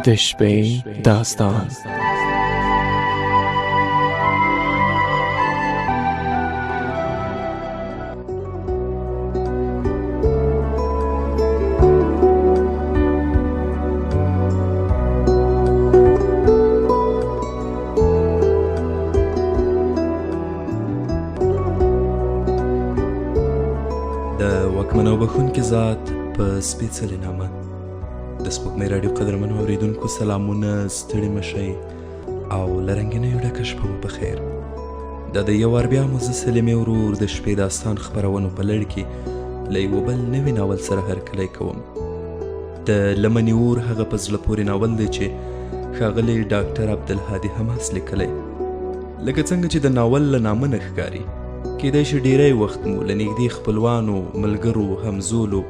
د شپې داستان. د واکمن او بخښونکي ذات په سپېڅلې نامه. د سپوږمۍ راډیو قدرمنو اورېدونکو سلامونه، ستړي مه شئ او له رنګینیو ډکه شپه مو په خیر. دا د یو وار بیا مو زه سلیمې ورور د شپې داستان خپرونو په لړ کې له یوه بل نوي ناول سره هرکلی کوم. د لمنې اور هغه په زړه پورې ناول دی چې ښاغلی ډاکټر عبدالهادي حماس لیکلی. لکه څنګه چې د ناول له نامه نه ښکاري، کیدای شي ډیری وخت مو له نږدې خپلوانو، ملګرو، همزولو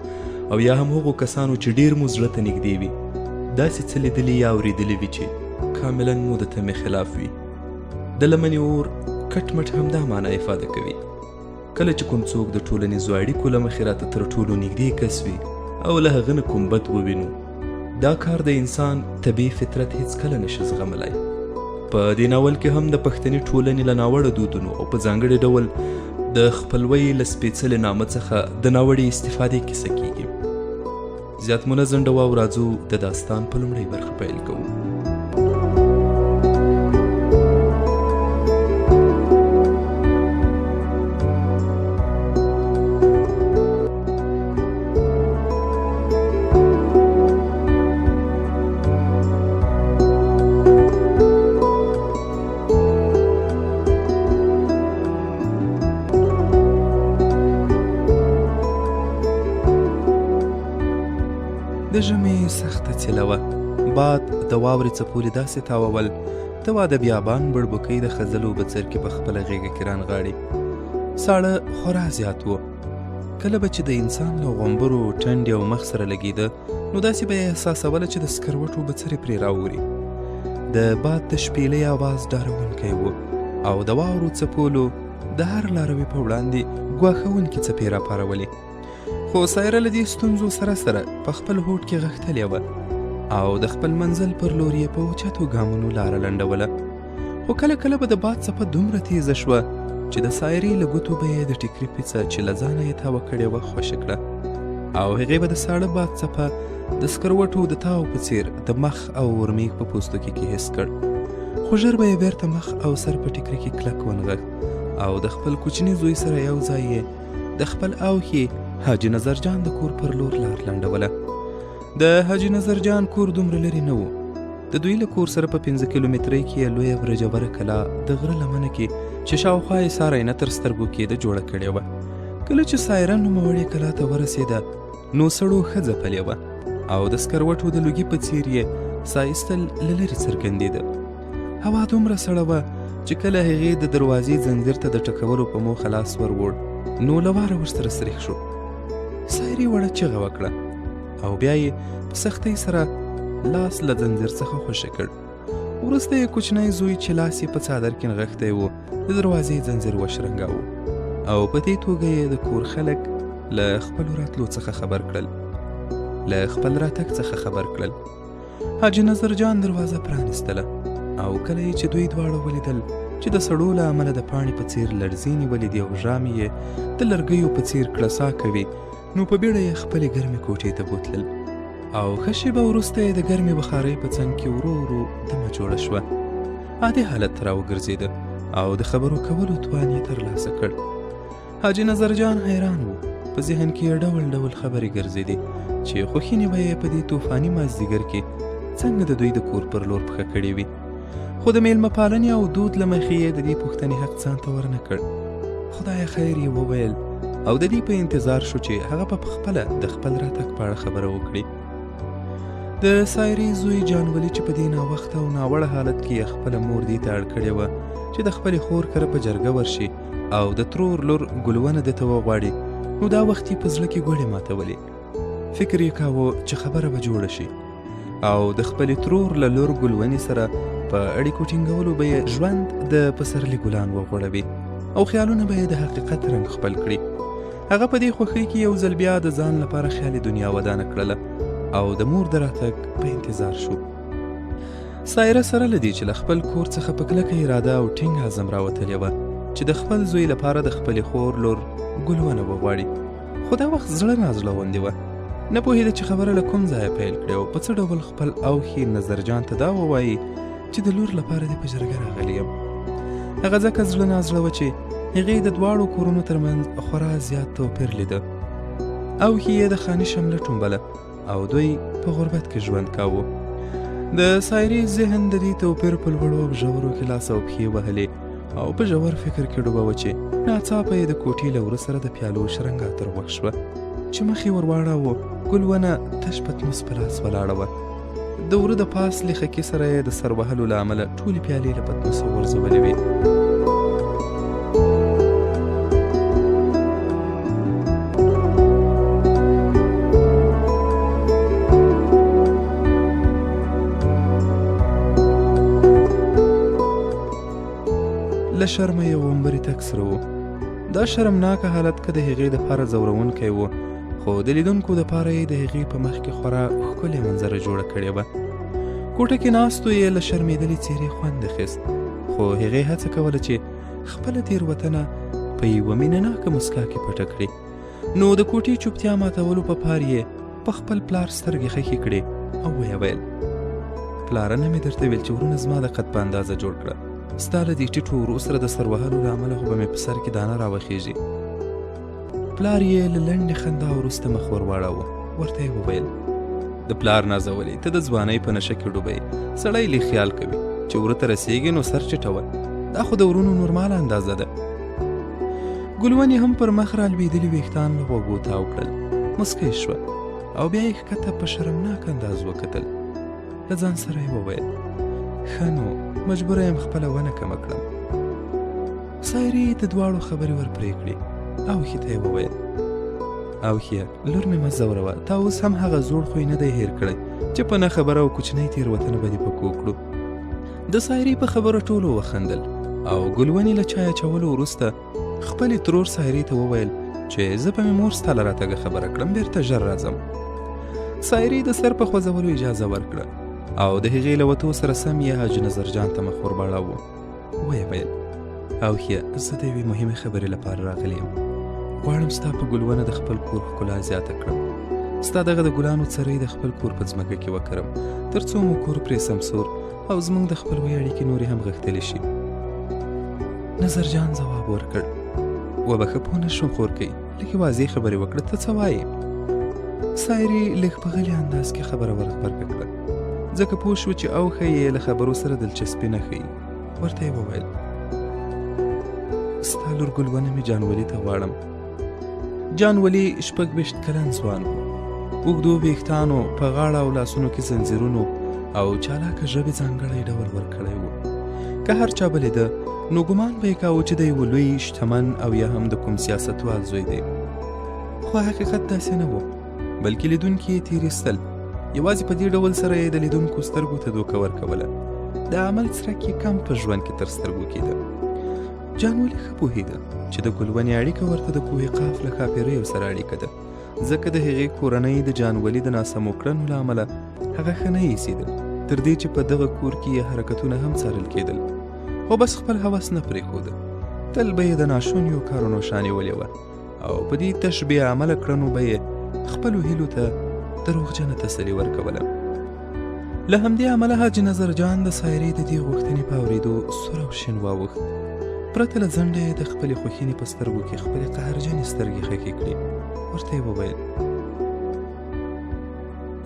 او یا هم هغو کسانو چې ډیر مو زړه ته نږدې وي داسې څه لیدلي یا اورېدلي وي چې کاملا مو د تمې خلاف وي. د لمنې اور کټ مټ همدا معنی افاده کوي. کله چې کوم څوک د ټولنیزو اړیکو له مخې راته تر ټولو نږدې کس وي او له هغه نه کوم بد ووینو، دا کار د انسان طبیعي فطرت هیڅکله نشي زغملی. په دې ناول کې هم د پښتني ټولنې له ناوړه دودونو او په ځانګړي ډول د خپلوۍ له سپېڅلې نامه څخه د ناوړې استفادې کیسه کیږي. زیات منظم ډول راځو د داستان په لومړۍ برخه پیل کوو. د ژمي سخته څیله وه. باد د واورې څپولې داسې تاوول ته وا د بیابان بړبوکۍ د خزلو بڅر کې په خپله غېږه کې رانغاړي. ساړه خورا زیات و. کله به چې د انسان له غومبرو ټنډې او مخ سره لګېده نو داسې به یې احساسوله چې د سکروټو بڅرې پرې راووري. د باد د شپېلۍ اواز ډارونکی و او د واورو څپولو د هر لاروي په وړاندې ګواښونکې څپې راپارولې. خو سایره له دې ستونزو سره سره په خپل هوډ کې غښتلې وه او د خپل منزل پر لور یې په اوچتو ګامونو لاره لنډوله. خو کله کله به د باد څپه دومره تیزه شوه چې د سایرې له ګوتو به یې د ټیکري پیڅه چې له ځانه یې تاوه کړې وه خوشې کړه او هغې به د ساړه باد څپه د سکروټو د تاو په څیر د مخ او ورمیږ په پوستکي کې حس کړ. خو ژر به یې بیرته مخ او سر په ټیکري کې کلک ونغښت او د خپل کوچني زوی سره یو ځای یې د خپل اوښې حاجي نظر جان د کور پر لور لار لنډوله. د حاجي نظر جان کور دومره لرې نه و. د دوی له کور سره په 5 کیلومترۍ کې لویه برجبره کلا د غره لمنه کې چې شاوخوا یې ساره نه تر سترګو کېده جوړه کړې وه. کله چې سایره نوموړې کلا ته ورسېده نو سړو ښځه پلې وه او د سکروټو د لوګي په څیر یې ساه ایستل له لرې څرګندېده. هوا دومره سړه وه چې کله هغې د دروازې ځنځیر ته د ټکولو په موخه لاس ور وړ نو له واره ورسره سریښ شو. سایرې وړه چغه وکړه او بیا یې په سختۍ سره لاس له ځنځیر څخه خوشې کړ. وروسته یې کوچنی زوی چې لاس یې په څادر کې نغښتی و د دروازې ځنځیر وشرنګاوه او په دې توګه یې د کور خلک له خپلو راتلو څخه خبر کړل، له خپل راتګ څخه خبر کړل. حاجي نظر جان دروازه پرانیستله او کله یې چې دوی دواړه ولیدل چې د سړو له امله د پاڼې په څیر لړزې نیولې دي او ژامې یې د لرګیو په څیر کړسا کوي نو په بیړه یې خپلې ګرمې کوټې ته بوتلل او ښه شېبه وروسته یې د ګرمې بخارۍ په څنګ کې ورو ورو دمه جوړه شوه. عادي حالت ته راوګرځېده او د خبرو کولو توان یې ترلاسه کړ. حاجي نظر جان حیران و. په ذهن کې یې ډول ډول خبرې ګرځېدې چې خوښینې به یې په دې طوفاني مازدیګر کې څنګه د دوی د کور پر لور پښه کړې وي. خو د میلمه پالنې او دود له مخې یې د دې پوښتنې حق ځان ته ورنه کړ. خدای خیر یې وویل او د دې په انتظار شو چې هغه په خپله د خپل راتګ په اړه خبره وکړي. د سایرې زوی جانولي چې په دې ناوخته او ناوړه حالت کې خپله مور دې ته اړ کړې وه چې د خپلې خور کره په جرګه ورشي او د ترور لور ګلونه ده ته وغواړي نو دا وخت یې په زړه کې ګوړې ماتولې. فکر یې کاوه چې خبره به جوړه شي او د خپلې ترور له لور ګلونې سره په اړیکو ټینګولو به یې ژوند د پسرلي ګلان وغوړوي او خیالونه به یې د حقیقت رنګ خپل کړي. هغه په دې خوښۍ کې یو ځل بیا د ځان لپاره خیالي دنیا ودانه کړله او د مور د راتګ په انتظار شو. سایره سره له دې چې له خپل کور څخه په کلکه اراده او ټینګ عزم راوتلې وه چې د خپل زوی لپاره د خپلې خور لور ګلونه وغواړي، خو دا وخت زړه نازړه غوندې وه. نه پوهېده چې خبره له کوم ځایه پیل کړې او په څه ډول خپل اوښي نظرجان ته دا ووایي چې د لور لپاره دې په جرګه راغلی یم. هغه ځکه زړه نازړه وه چې هغې د دواړو کورونو ترمنځ خورا زیات توپیر لیده. اوښي یې د خاني شمله ټومبله او دوی په غربت کې ژوند کاوه. د سایرې ذهن د دې توپیر په لوړو او ژورو کې لاس او پښې وهلې او په ژور فکر کې ډوبه وه چې ناڅاپه یې د کوټې له وره سره د پیالو شرنګا تر غوږ شوه چې مخ یې ور واړاوه. ګلونه تش پتنوس په لاس ولاړه وه. د وره د پاس لیخکې سره یې د سر وهلو له امله ټولې پیالې له پتنوسه غورځولې وې. له شرمه یې ومبرې تک سره و. دا شرمناکه حالت که د هغې دپاره ځورونکی و، خو د لیدونکو دپاره یې د هغې په مخ کې خورا ښکلې منظره جوړه کړې وه. کوټه کې ناستو یې له شرمېدلې څېرې خوند اخیست، خو هغې هڅه کوله چې خپله تېروتنه په یوه مینهناکه مسکا کې پټه کړي. نو د کوټې چوپتیا ماتولو په پار یې په خپل پلار سترګې خښې کړې او ویې ویل: پلاره، نه مې درته ویل چې ورونه زما د قد په اندازه جوړ کړه. ستا له دې ټیټو ورو سره د سر وهلو له امله خو به مې په سر کې دانه راوخیږي. پلار یې له لنډې خندا وروسته مخ ور واړاوه. ورته یې وویل: د پلار نازولې، ته د ځوانۍ په نشه کې ډوبئ. سړی لږ خیال کوي چې وره ته رسېږي نو سر چټوه. دا خو د ورونو نورماله اندازه ده. ګلونې هم پر مخ رالوېدلي ویښتان له غوږو تاو کړل. مسکی شوه او بیا یې ښکته په شرمناک انداز وکتل. له ځان سره یې وویل: ښه نو مجبوره یم خپله ونه کمه کړم. سایرې د دواړو خبرې ور پرې کړې. اوښي ته یې وویل: اوښیه، لور مې مه ځوروه، تا اوس هم هغه زوړ خوی نه دی هیر کړی چې په نه خبره او کوچنۍ تېروتنه به دې په کو کړو. د سایرې په خبره ټولو وخندل او ګلونې له چای اچولو وروسته خپلې ترور سایرې ته وویل چې زه به مې مور ستا له راتګه خبره کړم، بېرته ژر راځم. سایرې د سر په خوځولو اجازه ورکړه او د هغې له وتو سره سم یې حاجي نظرجان ته مخ ور واړاوه. ویې ویل: اوښیه، زه د یوې مهمې خبرې لپاره راغلی یم. غواړم ستا په ګلونه د خپل کور ښکلا زیاته کړم. ستا دغه د ګلانو څرۍ د خپل کور په ځمکه کې وکرم، تر څو مو کور پرې سمسور او زموږ د خپلوۍ اړیکې نورې هم غښتلې شي. نظرجان ځواب ورکړ: وبخه، پوه نه شوم خورکۍ، لږې واضح خبرې وکړه، ته څه وایې؟ سایرې لږ په غلي انداز کې خبره ور غبرګه کړه، ځکه پوه شو چې اوښی یې له خبرو سره دلچسپي نه ښیي. ورته یې وویل: ستا لور ګلونه مې جانولي ته غواړم. جانولي 26 کلن ځوان و. اوږدو ویښتانو، په غاړه او لاسونو کې زنځیرونو او چالاکه ژبې ځانګړی ډول ورکړی و. که هر چا به لیده نو ګمان به یې کاوه چې د یوه لوی شتمن او یا هم د کوم سیاستوال زوی دی. خو حقیقت داسې نه و، بلکې لیدونکي یې تېرېستل. یوازې په دې ډول سره یې د لیدونکو سترګو ته دوکه ورکوله. د عمل څرک یې کم په ژوند کې تر سترګو کېده. جانولي ښه پوهېده چې د ګلونې اړیکه ورته د کوهي قاف له ښاپېریو سره اړیکه ده، ځکه د هغې کورنۍ د جانولي د ناسمو کړنو له امله هغه ښه نه ایسېده، تر دې چې په دغه کور کې یې حرکتونه هم څارل کېدل. خو بس خپل هوس نه پرېښوده. تل به یې د ناشونیو کارونو شا نیولې وه او په دې تش بې عمله کړنو به یې خپلو هیلو ته دروغجنه تسلي ورکوله. له همدې امله حاجي نظرجان د سایرې د دې غوښتنې په اورېدو سور او شین واوښت. پرته له ځنډه یې د خپلې خوښینې په سترګو کې خپلې قهرجنې سترګې ښکې کړې. ورته یې وویل: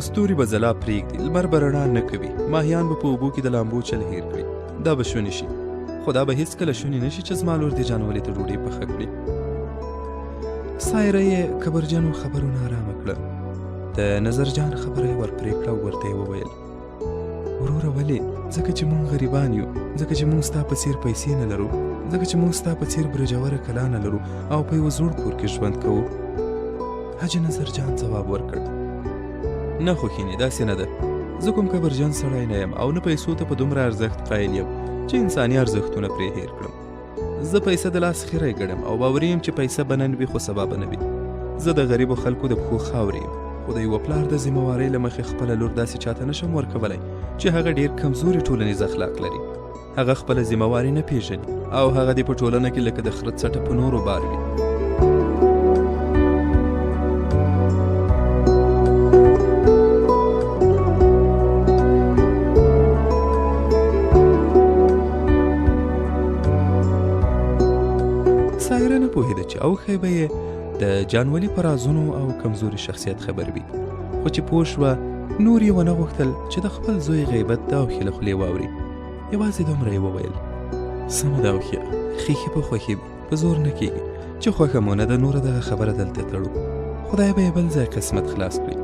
ستوري به ځلا پرېږدي، لمر به رڼا نه کوي، ماهیان به په اوبو کې د لامبو چل هیر کړي. دا به شونې شي، خو دا به هېڅکله شونې نه شي چې زما لور دې جانولې ته ډوډۍ پخه کړي. سایره یې کبرجنو خبرونه ارامه کړه. د نظرجان خبره یې ور پرې کړه او ورته یې وویل: وروره، ولې؟ ځکه چې مونږ غریبان یو، ځکه چې مونږ ستا په څېر پیسې نه لرو، ځکه چې مونږ ستا په څېر برجوره کلا نه لرو او په یوه زوړ کور کې ژوند کوو. حاجي نظرجان ځواب ورکړ: نه خوښینې، داسې نه ده. زه کوم کبرجن سړی نه یم او نه پیسو ته په دومره ارزښت قایل یم چې انساني ارزښتونه پرې هیر کړم. زه پیسه د لاس خیری ګڼم او باوري یم چې پیسه به نن وي خو سبا به نه وي. زه د غریبو خلکو د پښو خاورې یم خو د یوه پلار د ذمهوارۍ له مخې خپله لور داسې چاته نشم ورکولی چې هغه ډېر کمزوري ټولنیز اخلاق لري. هغه خپله ذمهواري نه پیژني او هغه دې په ټولنه کې لکه د خره څټه په نورو بار وي. سایره نه پوهېده چې اوښی به یې د جانولي په رازونو او کمزوري شخصیت خبر وي، خو چې پوه شوه نور یې ونه غوښتل چې د خپل زوی غیبت د اوښي له خولې واوري. یوازې دومره یې وویل: سمه ده اوښیه، ښیښې په خوښي وي، په زور نه کېږي چې خوښه مو نه ده نوره دغه خبره دلته تړو، خدای به یې بل ځای قسمت خلاص کړي.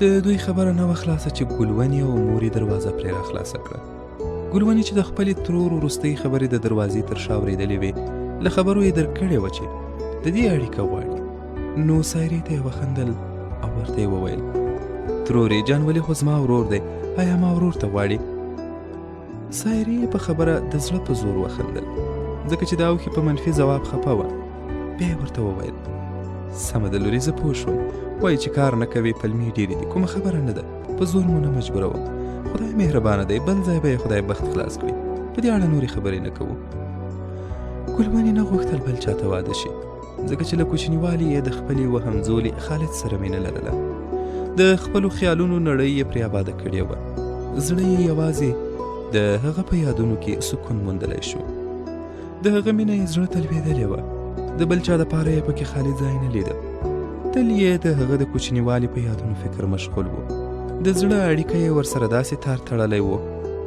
د دوی خبره نه وه خلاصه چې ګلونې او مور یې دروازه پرې را خلاصه کړه. ګلونې چې د خپلې ترور وروستۍ خبرې د دروازې تر شا اورېدلې وې، له خبرو یې درک کړې وه چې د دې اړیکه غواړي. نو سایرې ته یې وخندل او ورته یې وویل: ترورې، جانولي خو زما ورور دی، آیا ما ورور ته غواړي؟ سایرې په خبره د زړه په زور وخندل، ځکه چې د اوښي په منفي ځواب خفه وه. بیا یې ورته وویل: سمه ده لورې، زه پوه شوم، وایي چې کار نه کوې، پلمې ډېرې دي، کومه خبره نه ده، په زور مو نه مجبوروم، خدای مهربانه دی، بل ځای به یې خدای بخت خلاص کړي، په دې اړه نورې خبرې نه کوو. ګلمنې نه غوښتل بل چاته واده شي، ځکه چې له کوچنیوالي یې د خپلې وهمزولي خالد سره مینه لرله. د خپلو خیالونو نړۍ یې پرې آباده کړې وه. زړه یې یوازې د هغه په یادونو کې سکون موندلی شو. د هغه مینه یې زړه ته لوېدلې وه، د بل چا دپاره یې پکې خالي ځای نه لیده. تل یې د هغه د کوچنیوالي په یادونو فکر مشغول و. د زړه اړیکه یې ورسره داسې تار تړلی و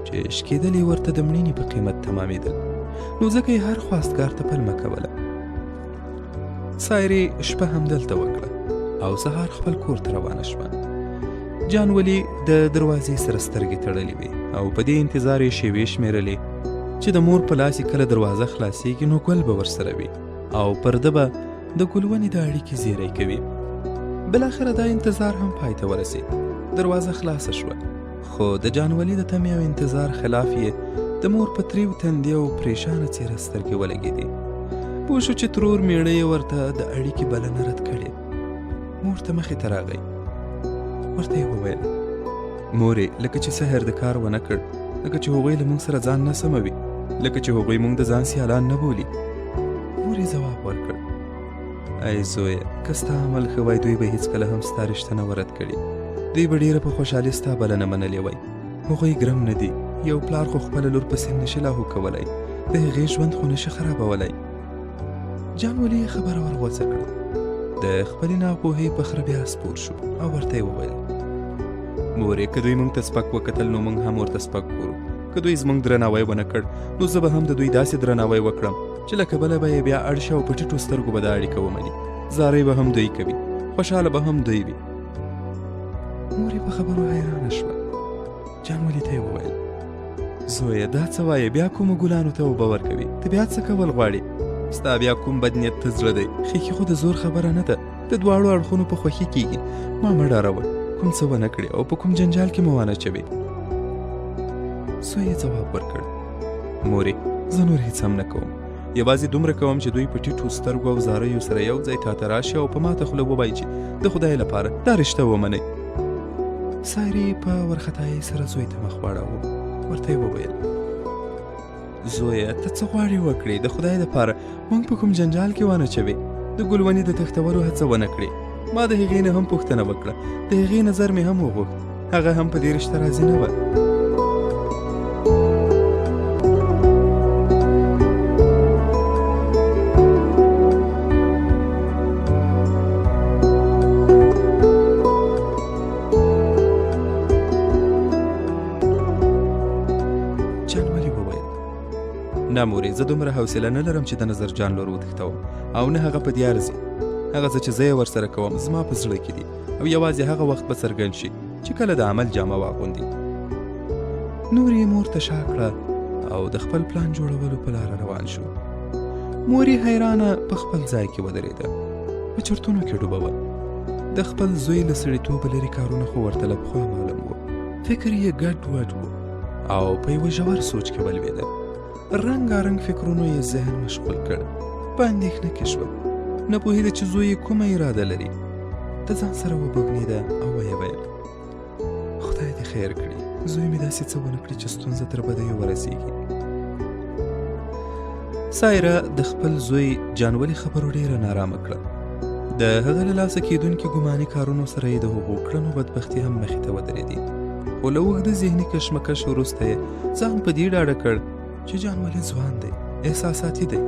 چې شکېدل یې ورته د مړینې په قیمت تمامېدل، نو ځکه یې هر خواستګار ته پلمه کوله. سایرې شپه همدلته وکړه او سهار خپل کور ته روانه شوه. جانولي د دروازې سره سترګې تړلې وې او په دې انتظار یې شېبې شمېرلې چې د مور په لاس یې کله دروازه خلاصېږي نو ګل به ورسره وي او پرده به د ګلونې د اړیکې زیری کوي. بالاخره دا انتظار هم پای ته ورسېد. دروازه خلاصه شوه، خو د جانولي د تمې او انتظار خلاف یې د مور په تریو تندي او پریشانه څېره سترګې ولګېدې. پوه شو چې ترور میړه یې ورته د اړیکې بلنه رد کړې. مور ته مخې ته راغی، ورته یې وویل: مورې، لکه چې سحر د کار ونه کړ، لکه چې هغوی له موږ سره ځان نه سموي، لکه چې هغوی موږ د ځان سیالان نه بولي. مور یې ځواب ورکړ: ای زویه، که ستا عمل ښه وای دوی به هېڅکله هم ستا رشته نه ورد کړي، دوی به ډېره په خوشحالي ستا بلنه منلې وای. هغوی ګرم نه دي، یو پلار خو خپله لور په سن نشي لاهو کولی، د هغې ژوند خو نشي خرابولی. جانولي یې خبره ورغوڅه کړه. د خپلې ناپوهۍ په خره بیا سپور شو او ورته یې وویل: مورې، که دوی موږ ته سپک وکتل نو موږ هم ورته سپک ګورو، که دوی زموږ درناوی ونه کړ نو زه به هم د دوی داسې درناوی وکړم چې لکه بله به یې بیا اړ شي او په ټیټو سترګو به دا اړیکه ومني، زارۍ به هم دوی کوي، خوشحاله به هم دوی وي. مور یې په خبرو حیرانه شوه. جانولي ته یې وویل: زویه، دا څه وایې؟ بیا کومو ګلانو ته اوبه ورکوي؟ ته بیا څه کول غواړې؟ ستا بیا کوم بد نیت ته زړه دی؟ ښیښې خو د زور خبره نه ده، د دواړو اړخونو په خوښي کېږي. ما مه ډاروه، کوم څه ونه کړې او په کوم جنجال کې مو وانه چوې. زوی یې ځواب ورکړ: مورې، زه نور هېڅ هم نه کوم، یوازې دومره کوم چې دوی په ټیټو سترګو او زاریو سره یو ځای تاته راشي او په ماته خوله ووایي چې د خدای لپاره دا رشته ومنئ. سایرې په ورختایۍ سره زوی ته مخ واړاوه. ورته یې وویل: زویه، ته څه غواړې وکړې؟ د خدای دپاره موږ په کوم جنجال کې وانه چوې، د ګلونې د تښتولو هڅه ونه کړې. ما د هغې نه هم پوښتنه وکړه، د هغې نظر مې هم وغوښت، هغه هم په دې رشته راضي نه وه. نه مورې، زه دومره حوصله نه لرم چې د نظر جان لور وتښتوم، او نه هغه په دې ارزي. هغه څه چې زه یې ورسره کوم زما په زړه کې دي او یوازې هغه وخت به څرګند شي چې کله د عمل جامه واغوندي. نور یې مور ته شا کړه او د خپل پلان جوړولو په لاره روان شو. مور یې حیرانه په خپل ځای کې ودرېده، په چرتونو کې ډوبه وه. د خپل زوی له سړیتوبه لرې کارونه خو ورته له پخوا معلوم و. فکر یې ګډ وډ و او په یوه ژور سوچ کې ولوېده. رنګارنګ فکرونو یې ذهن مشغول کړ. په اندېښنه کې شوه، نه پوهېده چې زوی یې کومه اراده لري. د ځان سره وبوږنېده او ویې ویل خدای دې خیر کړي، زوی مې داسې څه ونه کړي چې ستونزه تر بدیو ورسېږي. سایره د خپل زوی جانولي خبرو ډېره نارامه کړه. د هغه له لاسه کېدونکي ګماني کارونو سره یې د هغو کړنو بدبختي هم مخې ته ودرېدې، خو له اوږده ذهني کشمکش وروسته یې ځان په دې ډاډه کړ چې جانولي ځوان دی، احساساتي دی.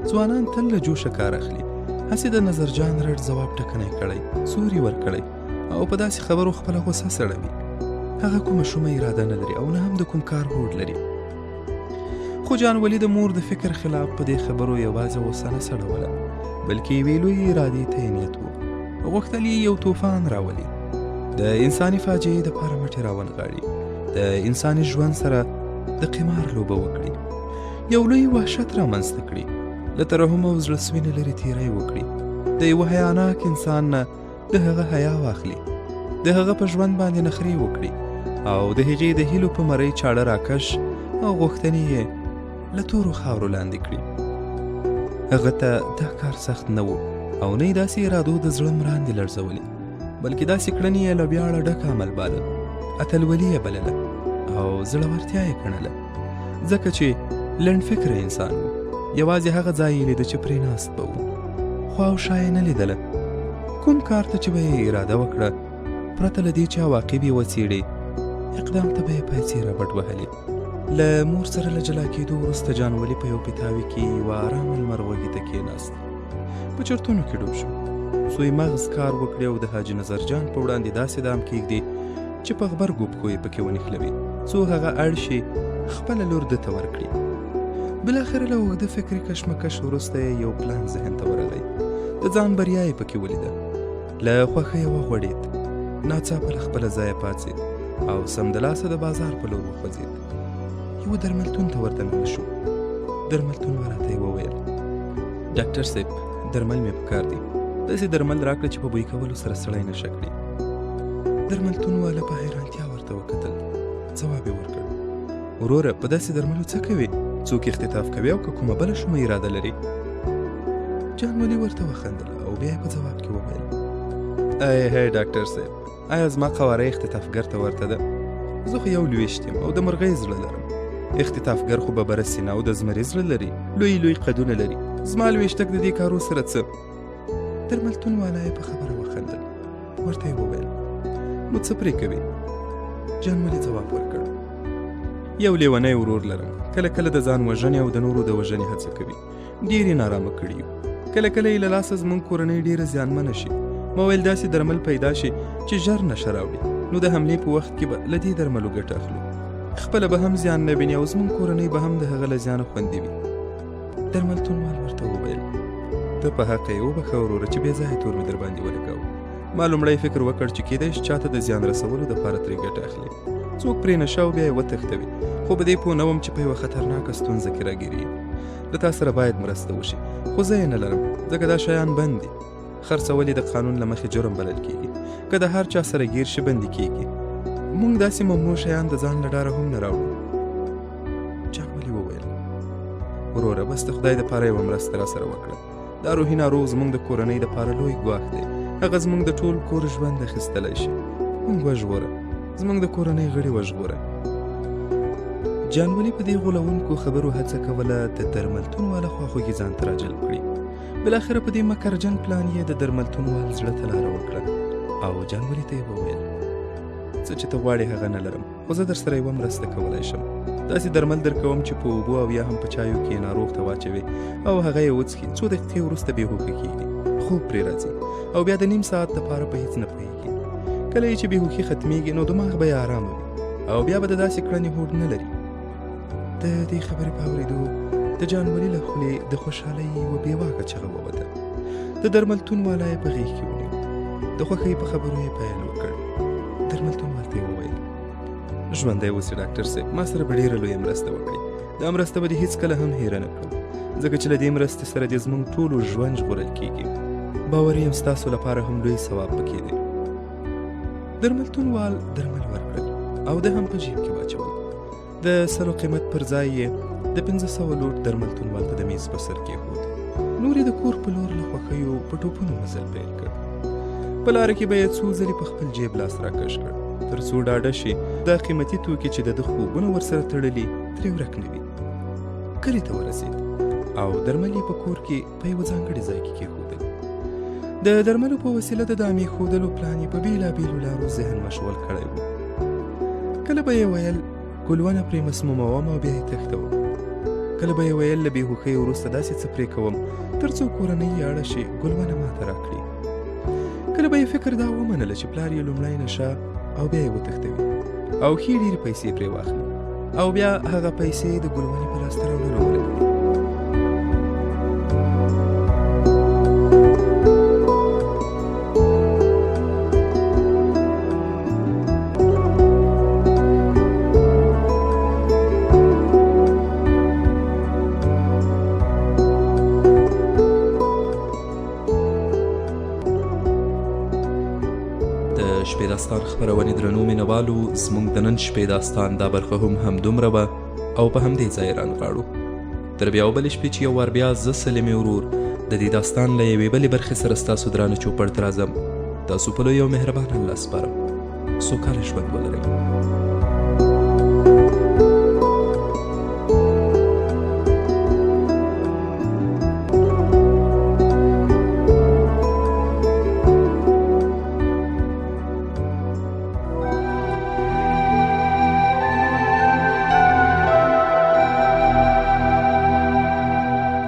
ځوانان تل له جوشه کار اخلي. هسې د نظرجان رډ ځواب ټکنی کړی، سوري ورکړی او په داسې خبرو خپله غوسه سړوي. هغه کومه شومه اراده نه لري او نه هم د کوم کار هوډ لري. خو جانولي د مور د فکر خلاف په دې خبرو یوازې غوسه نه سړوله، بلکې یوې لویې ارادې ته یې نیت و. غوښتل یې یو طوفان راولي، د انساني فاجعې دپاره مټې راونغاړي، د انساني ژوند سره د قمار لوبه وکړي، یو لوی وحشت رامنځته کړي، له ترحم او زړه سوینې لرې تیری وکړي، د یوه حیاناک انسان نه د هغه حیا واخلي، د هغه په ژوند باندې نخرې وکړي او د هغې د هیلو په مرۍ چاړه راکش او غوښتنې یې له تورو خاورو لاندې کړي. هغه ته دا کار سخت نه و او نه یې داسې ارادو د زړه مراندې لړزولې، بلکې داسې کړنې یې له ویاړه ډک عمل باله، اتلولي یې بلله او زړورتیا یې ګڼله، ځکه چې لنډ فکره انسان و. یوازې هغه ځای یې لیده چې پرې ناست به و، خواوشا یې نه لیدله. کوم کار ته چې به یې اراده وکړه، پرته له دې چې عواقب یې وڅېړي، اقدام ته به یې پیسې رابټ وهلې. له مور سره له جلا کېدو وروسته جانولي په یو پیتاوي کې یوه ارامه لمر وږي ته کېناست. په چرتونو کې ډوب شو. سوی مغز کار وکړي او د حاجي نظرجان په وړاندې داسې دام کېږدي چې په غبرګو پښو یې پکې ونښلوي، څو هغه اړ شي خپله لور ده ته ورکړي. بالاخره له اوږده فکري کشمکش وروسته یې یو پلان ذهن ته ورغی. د ځان بریا یې پکې ولیده. له خوښۍ یې وغوړېد، ناڅاپه له خپله ځایه پاڅېد او سمدلاسه د بازار په لور وخوځېد. یو درملتون ته ورته شو. درملتون والا ته یې وویل ډاکټر صاحب، درمل مې پکار دي، داسې درمل راکړه چې په بوی کولو سره سړی نشه کړي. درملتون والا په حیرانتیا ورته وکتل. ځواب یې ورکړ وروره، په داسې درملو څه کوې؟ څوک اختطاف کوي او که کومه بله شومه اراده لري؟ جانولي ورته وخندل او بیا یې په ځواب کې وویل هی ډاکټر صاحب، آیا زما قواره اختطافګر ته ورته ده؟ زه خو یو لویشت یم او د مرغۍ زړه لرم. اختطافګر خو ببره سینه او د زمري زړه لري، لوی قدونه لري. زما لویشتک د دې کارو سره څه؟ درملتون والا یې په خبره وخندل. ورته یې وویل نو څه پرې کوي؟ جانولي ځواب ورکړ یو لیونی ورور لرم، کله کله د ځان وژنې او د نورو د وژنې هڅه کوي. ډېر یې نارامه کړي یو، کله کله یې له لاسه زموږ کورنۍ ډېره زیانمنه شي. ما ویل داسې درمل پیدا شي چې ژر نشه راوړي، نو د حملې په وخت کې به له دې درملو ګټه اخلو، خپله به هم زیان نه ویني او زموږ کورنۍ به هم د هغه له زیانه خوندي وي. درملتون وال ورته وویل ته په حقه یې وبخښه وروره چې بې ځایه تور مې در باندې ولګاوه. ما لومړی فکر وکړ چې کیدای شي چاته د زیان رسولو دپاره ترې ګټه اخلي، څوک پرې نشه او بیا یې وتښتوي، خو په دې پوه نه وم چې په یوه خطرناکه ستونزه کې راګیري. له تا سره باید مرسته وشي، خو زه یې نه لرم ځکه دا شیان بند دي. خرڅول یې د قانون له مخې جرم بلل کېږي، که د هر چا سره ګیر شي بندي کېږي. موږ داسې ممنوع شیان د ځان له ډاره هم نه راوړو. جانولي وویل وروره، بس د خدای دپاره یوه مرسته را سره وکړه. دا روحي ناروغ زموږ د کورنۍ دپاره لوی ګواښ دی. هغه زموږ د ټول کور ژوند اخیستلی شي. موږ وژغوره، زموږ د کورنۍ غړي وژغوره. جانولي په دې غولونکو خبرو هڅه کوله د درملتون والا خواخوږي ځان ته راجلب کړي. بالاخره په دې مکرجن پلان یې د درملتون وال زړه ته لاره وکړه او جانولي ته یې وویل څه چې ته غواړې هغه نه لرم، خو زه در سره یوه مرسته کولی شم. داسې درمل در کوم چې په اوبو او یا هم په چایو کې ناروغ ته واچوي او هغه یې وڅښي، څو دقیقې وروسته بېهوښه کېږي، خوب پرې راځي او بیا د نیم ساعت دپاره په هېڅ نه پوهېږي. کله یې چې بېهوښي ختمیږي نو دماغ به یې ارامه وي او بیا به د داسې کړنې هوډ نه لري. د دې خبرې په اورېدو د جانولي له خولې د خوشحالۍ یوه بېواکه چغه ووته. د درملتون والا یې په غېږ کې ونیو. د خوښۍ په خبرو یې پیل وکړ. درملتون والا ته یې وویل ژوندی اوسې ډاکټر صاحب، ما سره به ډېره لویه مرسته وکړي. دا مرسته به دې هېڅکله هم هېره نه کړم، ځکه چې له دې مرستې سره دې زموږ ټولو ژوند ژغورل کېږي. باور یم ستاسو لپاره هم لوی ثواب پکې دی. درملتون وال درمل ورکړل او د هم په جیب کې واچول. د 100 قیمت پر ځای یې د 1500 لوټ درملتون وال ته د میز په سر کېښود. نور یې د کور په لور له خوښیو په ټوپونو مزل پیل کړ. په لاره کې به یې څو ځلې په خپل جیب لاس راکش کړ تر څو ډاډه شي دا قیمتي توکي چې د خوبونه ورسره تړلي ترې ورک نه وي. کلي ته ورسېد او درمل یې په کور کې په یوه ځانګړي ځای کې کېښودل. د درملو په وسیله د دامې ښودلو پلان یې په بېلابېلو لارو ذهن مشغول کړی و. کله به یې ویل ګلونه پرې مسموموم او بیا یې تښتوم، کله به یې ویل له بېهوښۍ وروسته داسې څه پرې کوم تر څو کورنۍ یې اړه شي ګلونه ماته راکړي. کله به یې فکر دا ومنله چې پلار یې لومړی نشه او بیا یې وتښتوي او ښې ډېرې پیسې پرې واخلي او بیا هغه پیسې د ګلونې په لاسته راوړلو ولګوي. شپې داستان خپرونې درنو مینوالو، زموږ د نن شپې داستان دا برخه هم همدومره وه او په همدې ځای رانغاړو. تر بیا وبلې شپې چې یو وار بیا زه سلیمې ورور د دې داستان له یوې بلې برخې سره ستاسو درانه چوپړ ته راځم. تاسو په لوی او مهربان الله سپارم. سوکاله ژوند ولرئ.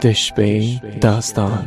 د شپې داستان